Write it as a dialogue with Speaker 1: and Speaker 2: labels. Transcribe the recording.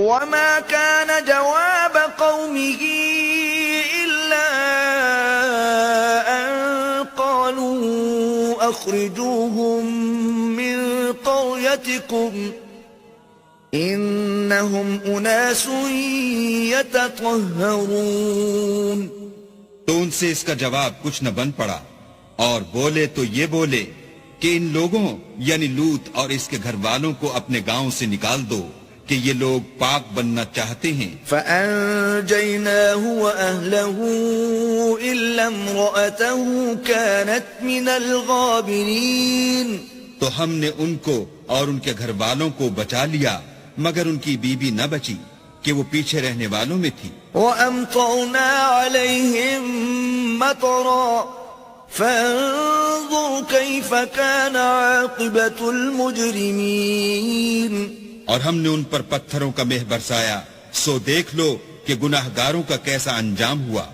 Speaker 1: وما كان جواب قومه إلا أن قالوا أخرجوهم من قريتكم إنهم أناس يتطهرون.
Speaker 2: تو ان سے اس کا جواب کچھ نہ بن پڑا، اور بولے تو یہ بولے کہ ان لوگوں یعنی لوط اور اس کے گھر والوں کو اپنے گاؤں سے نکال دو کہ یہ لوگ پاک بننا چاہتے ہیں.
Speaker 1: فَأَنْجَيْنَاهُ وَأَهْلَهُ إِلَّا امْرَأَتَهُ كَانَتْ مِنَ الْغَابِرِينَ.
Speaker 2: تو ہم نے ان کو اور ان کے گھر والوں کو بچا لیا مگر ان کی بیوی نہ بچی کہ وہ پیچھے رہنے والوں میں تھی.
Speaker 1: وَأَمْطَرْنَا عَلَيْهِمْ مَطَرًا فَانظُرْ كَيْفَ كَانَ عَاقِبَةُ الْمُجْرِمِينَ.
Speaker 2: اور ہم نے ان پر پتھروں کا مہ برسایا، سو دیکھ لو کہ گناہگاروں کا کیسا انجام ہوا.